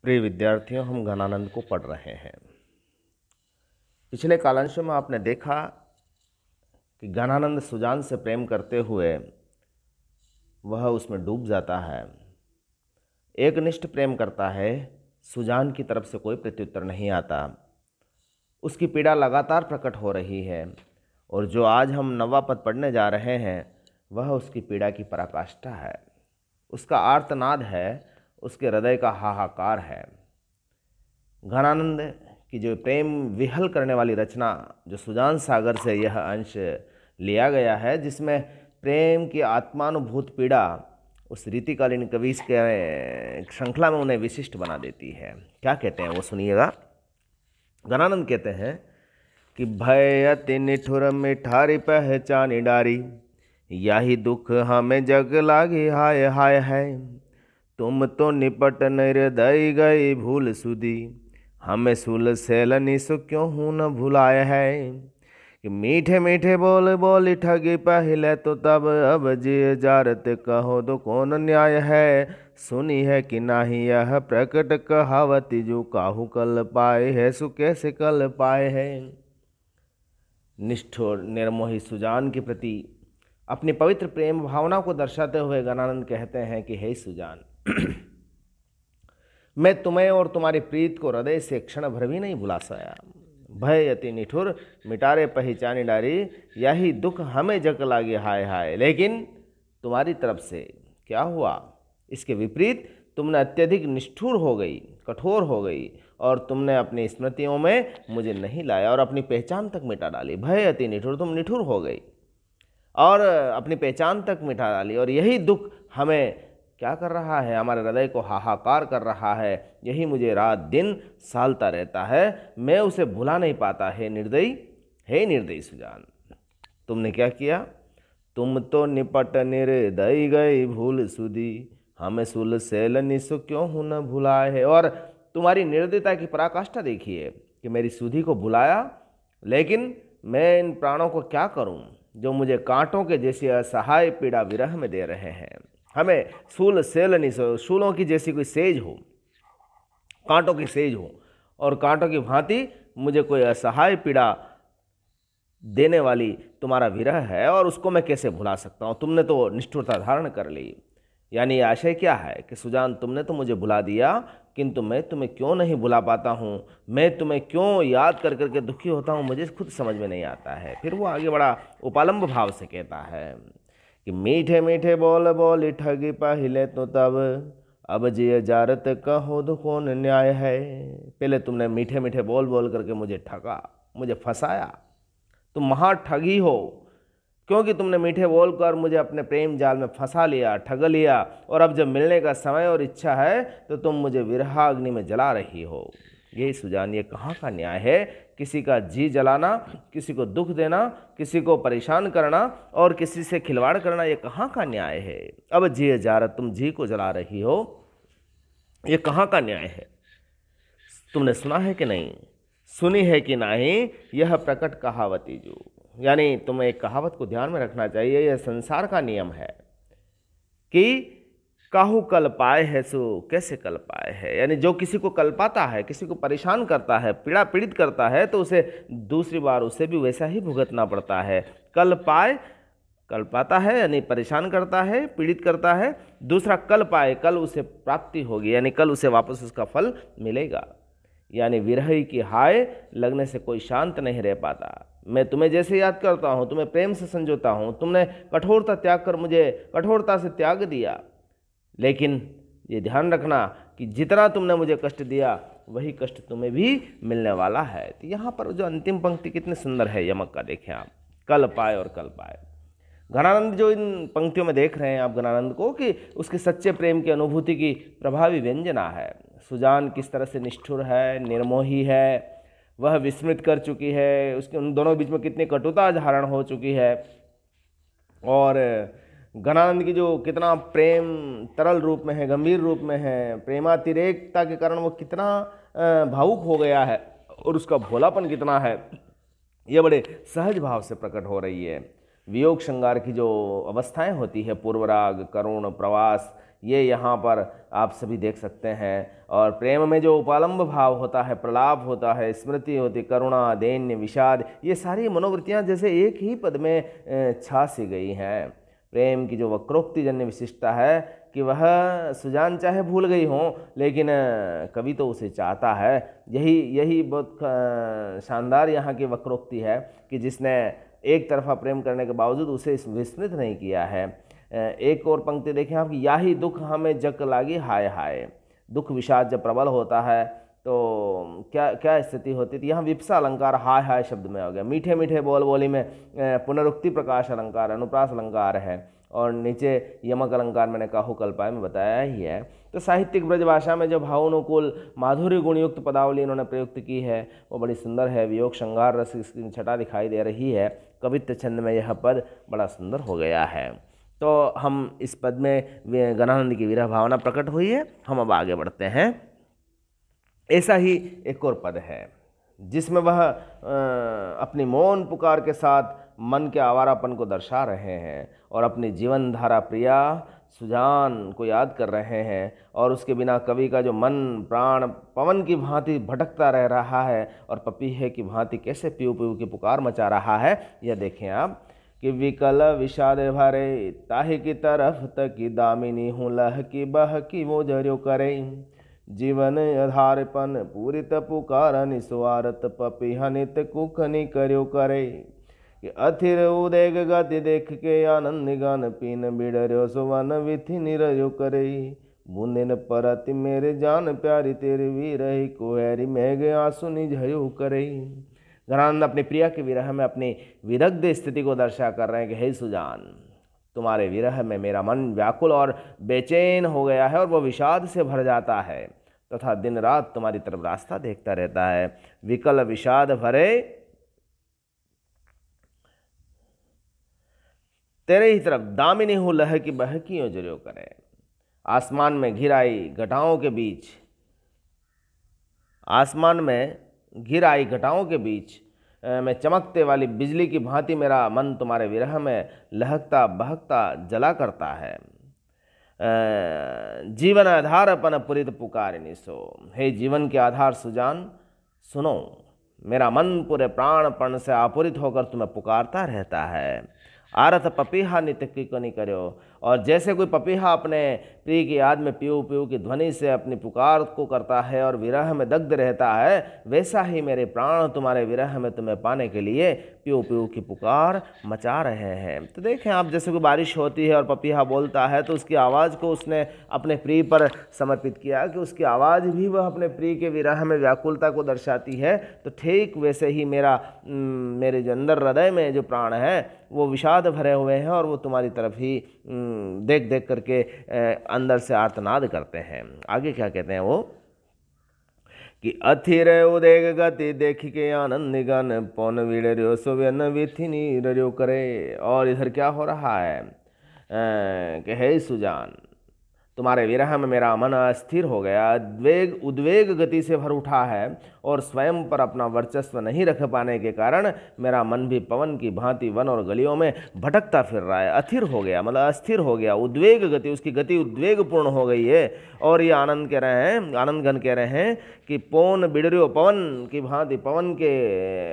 प्रिय विद्यार्थियों, हम घनानंद को पढ़ रहे हैं। पिछले कालांशों में आपने देखा कि घनानंद सुजान से प्रेम करते हुए वह उसमें डूब जाता है, एकनिष्ठ प्रेम करता है। सुजान की तरफ से कोई प्रत्युत्तर नहीं आता। उसकी पीड़ा लगातार प्रकट हो रही है और जो आज हम 9वां पद पढ़ने जा रहे हैं वह उसकी पीड़ा की पराकाष्ठा है, उसका आर्तनाद है, उसके हृदय का हाहाकार है। घनानंद की जो प्रेम विहल करने वाली रचना, जो सुजान सागर से यह अंश लिया गया है, जिसमें प्रेम की आत्मानुभूत पीड़ा उस रीतिकालीन कवि के श्रृंखला में उन्हें विशिष्ट बना देती है। क्या कहते हैं वो सुनिएगा। घनानंद कहते हैं कि भय अति निठुर मिठारी पहचानी डारी, यही दुख हमें जग लागे हाय हाय है। तुम तो निपट निर्दयी गई भूल सुधी, हमें सुल सैलनी सो क्यों हूँ न भुलाए है। कि मीठे मीठे बोल बोली ठगी पहले तो तब, अब जी जारत कहो तो कौन न्याय है। सुनी है कि नाही यह प्रकट कहावती, जो काहू कल पाए है सो कैसे कल पाए है। निष्ठुर निर्मोही सुजान के प्रति अपनी पवित्र प्रेम भावना को दर्शाते हुए घनानंद कहते हैं कि हे सुजान, मैं तुम्हें और तुम्हारी प्रीत को हृदय से क्षण भर भी नहीं भुला सका। भय अति निठुर मिटारे पहचानी डारी, यही दुख हमें जग लागे हाय हाय। लेकिन तुम्हारी तरफ से क्या हुआ, इसके विपरीत तुमने अत्यधिक निष्ठुर हो गई, कठोर हो गई और तुमने अपनी स्मृतियों में मुझे नहीं लाया और अपनी पहचान तक मिटा डाली। भय अति निठुर, तुम निठुर हो गई और अपनी पहचान तक मिटा डाली, और यही दुख हमें क्या कर रहा है, हमारे हृदय को हाहाकार कर रहा है। यही मुझे रात दिन सालता रहता है, मैं उसे भुला नहीं पाता। हे निर्दयी, हे निर्दयी सुजान, तुमने क्या किया। तुम तो निपट निर्दयी गई भूल सुधी, हमें सुल सैलनी सो क्यों हूँ न भुलाए है। और तुम्हारी निर्दयता की पराकाष्ठा देखिए कि मेरी सुधी को भुलाया, लेकिन मैं इन प्राणों को क्या करूं जो मुझे कांटों के जैसी असहाय पीड़ा विरह में दे रहे हैं। हमें सूल सैलनी सो, शूलों की जैसी कोई सेज हो, कांटों की सेज हो, और कांटों की भांति मुझे कोई असहाय पीड़ा देने वाली तुम्हारा विरह है, और उसको मैं कैसे भुला सकता हूँ। तुमने तो निष्ठुरता धारण कर ली। यानी आशय क्या है कि सुजान, तुमने तो मुझे भुला दिया, किंतु मैं तुम्हें क्यों नहीं भुला पाता हूँ, मैं तुम्हें क्यों याद कर करके दुखी होता हूँ, मुझे खुद समझ में नहीं आता है। फिर वो आगे बड़ा उपालंब भाव से कहता है कि मीठे मीठे बोल बोली ठगी पहले तो तब, अब जी जारत कहो तो कौन न्याय है। पहले तुमने मीठे मीठे बोल बोल करके मुझे ठगा, मुझे फंसाया, तुम महा ठगी हो, क्योंकि तुमने मीठे बोलकर मुझे अपने प्रेम जाल में फंसा लिया, ठग लिया, और अब जब मिलने का समय और इच्छा है तो तुम मुझे विरहाग्नि में जला रही हो। यही सुजान, ये कहाँ का न्याय है। किसी का जी जलाना, किसी को दुख देना, किसी को परेशान करना और किसी से खिलवाड़ करना, ये कहाँ का न्याय है। अब जी जारत, तुम जी को जला रही हो, ये कहाँ का न्याय है। तुमने सुना है कि नहीं, सुनी है कि नहीं, यह प्रकट कहावती जो, यानी तुम्हें एक कहावत को ध्यान में रखना चाहिए। यह संसार का नियम है कि काहू कल पाए है सो कैसे कल पाए है। यानी जो किसी को कल पाता है, किसी को परेशान करता है, पीड़ा पीड़ित करता है, तो उसे दूसरी बार उसे भी वैसा ही भुगतना पड़ता है। कल पाए, कल पाता है यानी परेशान करता है, पीड़ित करता है। दूसरा कल पाए, कल उसे प्राप्ति होगी, यानी कल उसे वापस उसका फल मिलेगा। यानी विरह की हाय लगने से कोई शांत नहीं रह पाता। मैं तुम्हें जैसे याद करता हूँ, तुम्हें प्रेम से संजोता हूँ, तुमने कठोरता त्याग कर मुझे कठोरता से त्याग दिया, लेकिन ये ध्यान रखना कि जितना तुमने मुझे कष्ट दिया वही कष्ट तुम्हें भी मिलने वाला है। तो यहाँ पर जो अंतिम पंक्ति कितनी सुंदर है यमक का, देखें आप, कल पाए और कल पाए। घनानंद जो इन पंक्तियों में देख रहे हैं आप घनानंद को, कि उसके सच्चे प्रेम की अनुभूति की प्रभावी व्यंजना है। सुजान किस तरह से निष्ठुर है, निर्मोही है, वह विस्मृत कर चुकी है, उसके उन दोनों के बीच में कितनी कटुता धारण हो चुकी है, और घनानंद की जो कितना प्रेम तरल रूप में है, गंभीर रूप में है, प्रेमातिरेकता के कारण वो कितना भावुक हो गया है, और उसका भोलापन कितना है, ये बड़े सहज भाव से प्रकट हो रही है। वियोग श्रृंगार की जो अवस्थाएं होती है, पूर्वराग, करुण, प्रवास, ये यहाँ पर आप सभी देख सकते हैं। और प्रेम में जो उपालंब भाव होता है, प्रलाप होता है, स्मृति होती, करुणा, दैन्य, विषाद, ये सारी मनोवृत्तियाँ जैसे एक ही पद में छा सी गई हैं। प्रेम की जो वक्रोक्तिजन्य विशिष्टता है कि वह सुजान चाहे भूल गई हो, लेकिन कवि तो उसे चाहता है। यही बहुत शानदार यहाँ की वक्रोक्ति है कि जिसने एक तरफा प्रेम करने के बावजूद उसे विस्मृत नहीं किया है। एक और पंक्ति देखें आप कि याही दुख हमें जक लागी हाय हाय। दुख विषाद जब प्रबल होता है तो क्या क्या स्थिति होती थी। यहाँ विप्सा अलंकार हाय हाय शब्द में हो गया। मीठे मीठे बोल बोली में पुनरुक्ति प्रकाश अलंकार, अनुप्रास अलंकार है, और नीचे यमक अलंकार मैंने काहू कल्पाय में बताया ही है। तो साहित्यिक ब्रज भाषा में जो भावानुकूल माधुर्य गुणयुक्त पदावली इन्होंने प्रयुक्त की है वो बड़ी सुंदर है। वियोग श्रृंगार रस की छटा दिखाई दे रही है। कवित्व छंद में यह पद बड़ा सुंदर हो गया है। तो हम इस पद में गणानंद की विरह भावना प्रकट हुई है। हम अब आगे बढ़ते हैं। ऐसा ही एक और पद है जिसमें वह अपनी मौन पुकार के साथ मन के आवारापन को दर्शा रहे हैं और अपनी जीवन धारा प्रिया सुजान को याद कर रहे हैं। और उसके बिना कवि का जो मन प्राण पवन की भांति भटकता रह रहा है और पपीहे की भांति कैसे पीऊ पीऊ की पुकार मचा रहा है, यह देखें आप कि विकल विषाद भरे ताहि की तरफ तकी दामिनी हूँ लह की बह की वो जरियो करे। जीवन आधारपन पूरित पुकार निस्वार्थ पपीहा नित कुखनी करियो करे। कि अथिर उदेग गति देख के आनंद गान पीन बिडर्यो सुवन विधि निरयो करे। बूंदेन परति मेरे जान प्यारी तेरे वीरही कोहरी मेघ आंसू निझयो करे। गणानंद अपनी प्रिया के विरह में अपनी विदग्ध स्थिति को दर्शा कर रहे हैं कि हे सुजान, तुम्हारे विरह में मेरा मन व्याकुल और बेचैन हो गया है और वह विषाद से भर जाता है तथा दिन रात तुम्हारी तरफ रास्ता देखता रहता है। विकल विषाद भरे तेरे ही तरफ दामिनी हूँ लह की बह की जरियो करे। आसमान में घिर आई घटाओं के बीच, आसमान में घिर आई घटाओं के बीच में चमकते वाली बिजली की भांति मेरा मन तुम्हारे विरह में लहकता बहकता जला करता है। जीवन आधार अपन पुरित पुकारिनी सो। हे जीवन के आधार सुजान, सुनो, मेरा मन पूरे प्राणपण से आपूरित होकर तुम्हें पुकारता रहता है। आरत पपीहा नित्य की नहीं करो। और जैसे कोई पपीहा अपने प्रिय की याद में पीऊ पीऊ की ध्वनि से अपनी पुकार को करता है और विरह में दग्ध रहता है, वैसा ही मेरे प्राण तुम्हारे विरह में तुम्हें पाने के लिए पीऊ पीऊ की पुकार मचा रहे हैं। तो देखें आप, जैसे कोई बारिश होती है और पपीहा बोलता है तो उसकी आवाज़ को उसने अपने प्रिय पर समर्पित किया कि उसकी आवाज़ भी वह अपने प्रिय के विरह में व्याकुलता को दर्शाती है। तो ठीक वैसे ही मेरे जो अंदर हृदय में जो प्राण है वो विषाद भरे हुए हैं और वो तुम्हारी तरफ ही देख देख करके अंदर से आर्तनाद करते हैं। आगे क्या कहते हैं वो कि अथिर उदेग गति देख के आनंद गन पौन विड़र्यो सुवन विथि नीरर्यो करे। और इधर क्या हो रहा है कि हे सुजान, तुम्हारे विरह में मेरा मन अस्थिर हो गया, उद्वेग गति से भर उठा है और स्वयं पर अपना वर्चस्व नहीं रख पाने के कारण मेरा मन भी पवन की भांति वन और गलियों में भटकता फिर रहा है। अथिर हो गया मतलब अस्थिर हो गया, उद्वेग गति, उसकी गति उद्वेगपूर्ण हो गई है। और ये आनंदगण कह रहे हैं कि पौन बिडरियो, पवन की भांति पवन के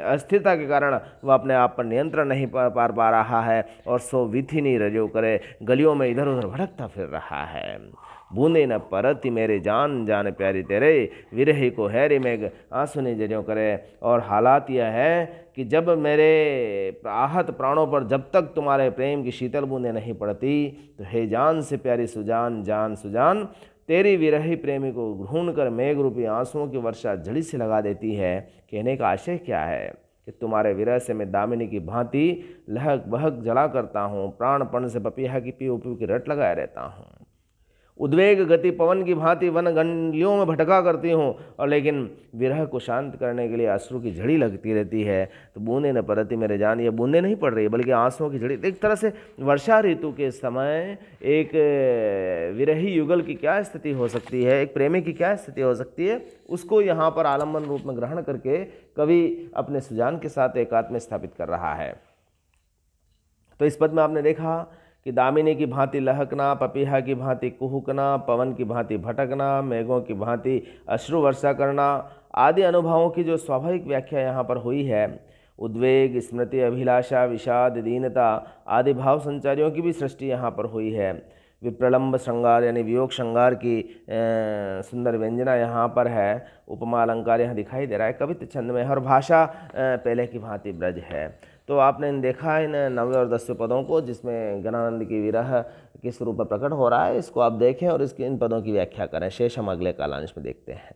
अस्थिरता के कारण वह अपने आप पर नियंत्रण नहीं पार पा रहा है और सो विधि नहीं रजो करे, गलियों में इधर उधर भटकता फिर रहा है। बूंदे न परति मेरे जान जान प्यारी तेरे, विरही को हैरी मेघ आंसू ने जरियों करे। और हालात यह है कि जब मेरे आहत प्राणों पर जब तक तुम्हारे प्रेम की शीतल बूंदें नहीं पड़ती, तो हे जान से प्यारी सुजान, जान सुजान, तेरी विरही प्रेमी को ढूंढ कर मेघ रूपी आंसुओं की वर्षा झड़ी से लगा देती है। कहने का आशय क्या है कि तुम्हारे विरह से मैं दामिनी की भांति लहक बहक जला करता हूँ, प्राणपण से पपीहा की पीऊ पीऊ की रट लगाए रहता हूँ, उद्वेग गति पवन की भांति वन गंडलियों में भटका करती हूँ, और लेकिन विरह को शांत करने के लिए अश्रु की झड़ी लगती रहती है। तो बूंदे न परती मेरे जान, ये बूंदे नहीं पड़ रही बल्कि आंसुओं की झड़ी। एक तरह से वर्षा ऋतु के समय एक विरही युगल की क्या स्थिति हो सकती है, एक प्रेमी की क्या स्थिति हो सकती है, उसको यहाँ पर आलम्बन रूप में ग्रहण करके कवि अपने सुजान के साथ एकात्म स्थापित कर रहा है। तो इस पद में आपने देखा कि दामिनी की भांति लहकना, पपीहा की भांति कुहुकना, पवन की भांति भटकना, मेघों की भांति अश्रु वर्षा करना आदि अनुभवों की जो स्वाभाविक व्याख्या यहाँ पर हुई है, उद्वेग, स्मृति, अभिलाषा, विषाद, दीनता आदि भाव संचारियों की भी सृष्टि यहाँ पर हुई है। विप्रलंब श्रृंगार यानी वियोग श्रृंगार की सुंदर व्यंजना यहाँ पर है। उपमा अलंकार यहाँ दिखाई दे रहा है, कवित्व छंद में है और भाषा पहले की भांति ब्रज है। तो आपने देखा इन 9वें और 10वें पदों को, जिसमें गणानंद की विरह किस रूप में प्रकट हो रहा है, इसको आप देखें और इसके इन पदों की व्याख्या करें। शेष हम अगले कालांश में देखते हैं।